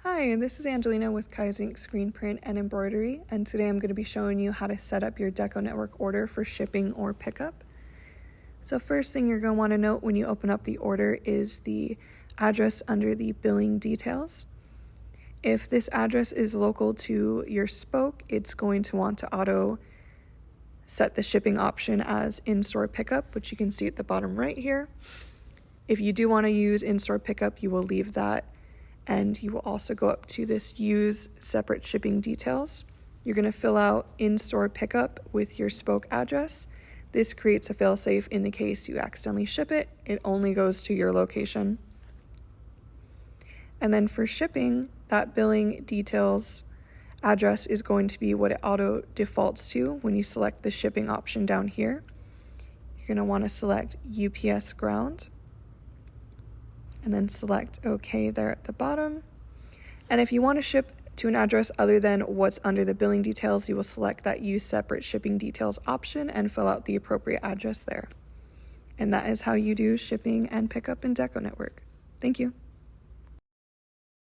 Hi, this is Angelina with Kaizink Screen Print and Embroidery, and today I'm going to be showing you how to set up your DecoNetwork order for shipping or pickup. So first thing you're going to want to note when you open up the order is the address under the billing details. If this address is local to your spoke, it's going to want to auto set the shipping option as in-store pickup, which you can see at the bottom right here. If you do want to use in-store pickup, you will leave that, and you will also go up to this use separate shipping details. You're going to fill out in-store pickup with your spoke address. This creates a failsafe in the case you accidentally ship it. It only goes to your location. And then for shipping, that billing details address is going to be what it auto defaults to when you select the shipping option down here. You're going to want to select UPS ground and then select OK there at the bottom. And if you want to ship to an address other than what's under the billing details, you will select that use separate shipping details option and fill out the appropriate address there. And that is how you do shipping and pickup in DecoNetwork. Thank you.